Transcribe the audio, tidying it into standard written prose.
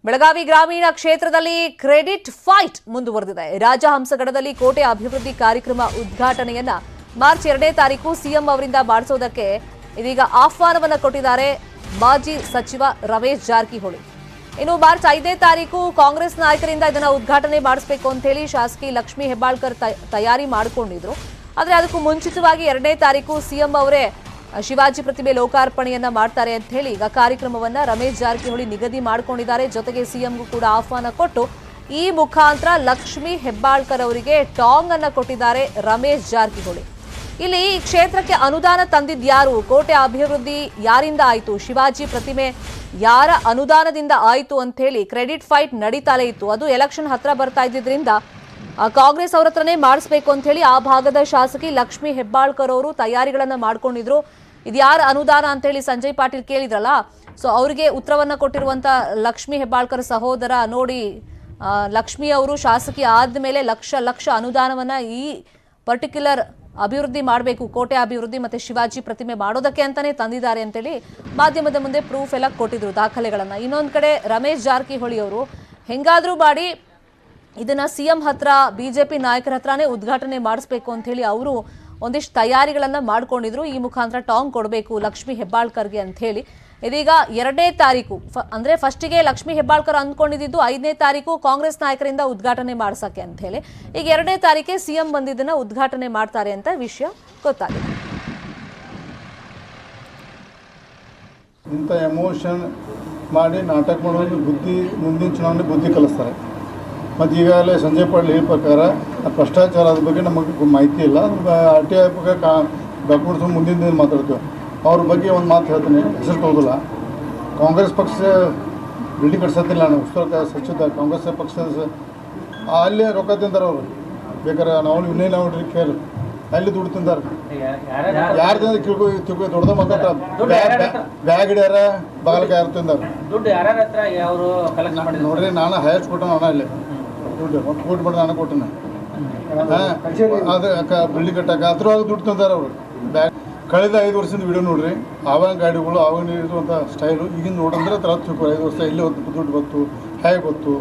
ಬೆಳಗಾವಿ ಗ್ರಾಮೀಣ ಕ್ಷೇತ್ರದಲ್ಲಿ credit fight ಮುಂದುವರೆದಿದೆ. ರಾಜಹಂಸಗಡದಲ್ಲಿ ಕೋಟೆ ಅಭಿವೃದ್ಧಿ ಕಾರ್ಯಕ್ರಮ ಉದ್ಘಾಟನೆಯನ್ನ ಮಾರ್ಚ್ 2ನೇ ತಾರೀಕು ಸಿಎಂ ಅವರಿಂದ ಮಾಡಿಸೋದಕ್ಕೆ ಇದೀಗ ಆಹ್ವಾನವನ್ನ ಕೊಟ್ಟಿದ್ದಾರೆ ಮಾಜಿ ಸಚಿವ ರಮೇಶ್ ಜಾರಕಿಹೊಳಿ. ಇನ್ನು ಮಾರ್ಚ್ 5ನೇ ತಾರೀಕು ಕಾಂಗ್ರೆಸ್ ನಾಯಕರಿಂದ ಇದನ್ನ ಉದ್ಘಾಟನೆ ಮಾಡಿಸಬೇಕು ಅಂತ ಹೇಳಿ ಶಾಸಕಿ ಲಕ್ಷ್ಮೀ ಹೆಬ್ಬಾಳ್ಕರ್ ತಯಾರಿ ಮಾಡಿಕೊಂಡಿದ್ರು. ಆದರೆ ಅದಕ್ಕೂ ಮುಂಚಿತವಾಗಿ 2ನೇ ತಾರೀಕು ಸಿಎಂ ಅವರೇ ಶಿವಾಜಿ ಪ್ರತಿಮೆ ಲೋಕಾರ್ಪಣೆಯನ್ನ ಮಾಡ್ತಾರೆ ಅಂತ ಹೇಳಿ ಈಗ ಕಾರ್ಯಕ್ರಮವನ್ನ ರಮೇಶ್ ಜಾರಕಿಹೊಳಿ ನಿಗದಿ ಮಾಡಿಕೊಂಡಿದ್ದಾರೆ. ಜೊತೆಗೆ ಸಿಎಂಗೂ ಕೂಡ ಆಹ್ವಾನ ಕೊಟ್ಟು ಈ ಮುಖಾಂತರ ಲಕ್ಷ್ಮೀ ಹೆಬ್ಬಾಳ್ಕರ್ ಅವರಿಗೆ ಟಾಂಗ್ ಅನ್ನ ಕೊಟ್ಟಿದ್ದಾರೆ ರಮೇಶ್ ಜಾರಕಿಹೊಳಿ. ಇಲ್ಲಿ ಈ ಕ್ಷೇತ್ರಕ್ಕೆ ಅನುದಾನ ತಂದಿದ್ಯಾರು, ಕೋಟೆ ಅಭಿವೃದ್ಧಿ ಯಾರಿಂದ ಆಯಿತು, ಶಿವಾಜಿ ಪ್ರತಿಮೆ ಯಾರ ಅನುದಾನದಿಂದ ಆಯಿತು ಅಂತ ಹೇಳಿ ಕ್ರೆಡಿಟ್ ಫೈಟ್ ನಡೀತಾಲೇ ಇತ್ತು. ಅದು ಎಲೆಕ್ಷನ್ ಹತ್ರ ಬರ್ತಾ ಇದ್ದಿದ್ರಿಂದ ಕಾಂಗ್ರೆಸ್ ಅವ್ರ ಹತ್ರನೇ ಮಾಡಿಸ್ಬೇಕು ಅಂತ ಹೇಳಿ ಆ ಭಾಗದ ಶಾಸಕಿ ಲಕ್ಷ್ಮೀ ಹೆಬ್ಬಾಳ್ಕರ್ ಅವರು ತಯಾರಿಗಳನ್ನ ಮಾಡ್ಕೊಂಡಿದ್ರು. ಇದು ಯಾರ ಅನುದಾನ ಅಂತ ಹೇಳಿ ಸಂಜಯ್ ಪಾಟೀಲ್ ಕೇಳಿದ್ರಲ್ಲ, ಸೊ ಅವರಿಗೆ ಉತ್ತರವನ್ನ ಕೊಟ್ಟಿರುವಂತ ಲಕ್ಷ್ಮೀ ಹೆಬ್ಬಾಳ್ಕರ್ ಸಹೋದರ ನೋಡಿ, ಲಕ್ಷ್ಮಿ ಅವರು ಶಾಸಕಿ ಆದ್ಮೇಲೆ ಲಕ್ಷ ಅನುದಾನವನ್ನ ಈ ಪರ್ಟಿಕ್ಯುಲರ್ ಅಭಿವೃದ್ಧಿ ಮಾಡಬೇಕು, ಕೋಟೆ ಅಭಿವೃದ್ಧಿ ಮತ್ತೆ ಶಿವಾಜಿ ಪ್ರತಿಮೆ ಮಾಡೋದಕ್ಕೆ ಅಂತಾನೆ ತಂದಿದ್ದಾರೆ ಅಂತೇಳಿ ಮಾಧ್ಯಮದ ಮುಂದೆ ಪ್ರೂಫ್ ಎಲ್ಲ ಕೊಟ್ಟಿದ್ರು, ದಾಖಲೆಗಳನ್ನ. ಇನ್ನೊಂದು ಕಡೆ ರಮೇಶ್ ಜಾರಕಿಹೊಳಿ ಅವರು ಹೆಂಗಾದ್ರೂ ಮಾಡಿ ಇದನ್ನ ಸಿಎಂ ಹತ್ರ ಬಿಜೆಪಿ ನಾಯಕರ ಹತ್ರನೇ ಉದ್ಘಾಟನೆ ಮಾಡಿಸ್ಬೇಕು ಅಂತ ಹೇಳಿ ಅವರು ಒಂದಿಷ್ಟು ತಯಾರಿಗಳನ್ನ ಮಾಡ್ಕೊಂಡಿದ್ರು. ಈ ಮುಖಾಂತರ ಟಾಂಗ್ ಕೊಡಬೇಕು ಲಕ್ಷ್ಮೀ ಹೆಬ್ಬಾಳ್ಕರ್ಗೆ ಅಂತ ಹೇಳಿ ಇದೀಗ 2ನೇ ತಾರೀಕು ಅಂದ್ರೆ ಫಸ್ಟಿಗೆ ಲಕ್ಷ್ಮೀ ಹೆಬ್ಬಾಳ್ಕರ್ ಅಂದ್ಕೊಂಡಿದ್ದು 5ನೇ ತಾರೀಕು ಕಾಂಗ್ರೆಸ್ ನಾಯಕರಿಂದ ಉದ್ಘಾಟನೆ ಮಾಡ್ಸಕ್ಕೆ ಅಂತ ಹೇಳಿ ಈಗ 2ನೇ ತಾರೀಕೆ ಸಿಎಂ ಬಂದಿದ್ದನ್ನ ಉದ್ಘಾಟನೆ ಮಾಡ್ತಾರೆ ಅಂತ ವಿಷಯ ಗೊತ್ತಾಗಿದೆ. ಇಂಥ ಎಮೋಷನ್ ಮಾಡಿ ನಾಟಕ ಮಾಡೋದು ಬುದ್ಧಿ ಮುಂದಿನ ಚುನಾವಣೆ ಬುದ್ಧಿ ಕಲಿಸ್ತಾರೆ. ಮತ್ತು ಈಗಾಗಲೇ ಸಂಜಯ್ ಪಾಟೀಲ್ ಹೇಳಿದ ಪ್ರಕಾರ ಭ್ರಷ್ಟಾಚಾರ ಅದ್ರ ಬಗ್ಗೆ ನಮಗೆ ಮಾಹಿತಿ ಇಲ್ಲ. ಆರ್ ಟಿ ಐ ಬಗ್ಗೆ ಡಾಕ್ಯುಮೆಂಟ್ಸ್ ಮುಂದಿನ ದಿನ ಮಾತಾಡ್ತೀವಿ. ಅವ್ರ ಬಗ್ಗೆ ಒಂದು ಮಾತು ಹೇಳ್ತೀನಿ, ಹೆಸರು ತಗೋದಿಲ್ಲ. ಕಾಂಗ್ರೆಸ್ ಪಕ್ಷ ಬಿಲ್ಡಿಂಗ್ ಕಟ್ಸತ್ತಿಲ್ಲ, ನಾನು ಉತ್ತರ ಸಚಿವ ಕಾಂಗ್ರೆಸ್ ಪಕ್ಷದ ಅಲ್ಲೇ ರೊಕ್ಕ ತಿಂತಾರೆ ಅವರು. ಬೇಕಾದ್ರೆ ನಾವು ಇನ್ನೇನು ನೋಡ್ರಿ ಕೇಳಿ ಅಲ್ಲಿ ದುಡ್ಡು ತಿಂತಾರೆ. ಯಾರ್ದಿಂದ ತಿಳ್ಕೊ ದೊಡ್ಡದ ಮಾತಾಡ್ತಾರೆ, ಬ್ಯಾಗ್ ಹಿಡ್ಯಾರ ಬಾಗಲಕ್ಕೆ ಯಾರು ತಿಂದಾರ ನೋಡ್ರಿ. ನಾನು ಹೈಯೆಸ್ಟ್ ಕೊಟ್ಟೆ ನಾನು ಇಲ್ಲಿ ದುಡ್ಡು ಒಂದು ಕೋಟಿ ಬಡ್ದು ನಾನು ಕೊಟ್ಟೆ. ಅದು ಬಿಲ್ಡಿಂಗ್ ಕಟ್ಟಕ್ಕೆ ಅದ್ರೊಳಗೆ ದುಡ್ಡು ತಿಂತಾರೆ ಅವರು. ಬ್ಯಾಗ್ ಕಳೆದ 5 ವರ್ಷದಿಂದ ವಿಡಿಯೋ ನೋಡ್ರಿ. ಆವಾಗ ಗಾಡಿಗಳು ಆವಾಗ ಇರುವಂಥ ಸ್ಟೈಲು ಈಗಿನ ನೋಡಿದ್ರೆ 5 ವರ್ಷ ಇಲ್ಲಿ ದುಡ್ಡು ಬಂತು, ಹೇಗೆ ಗೊತ್ತು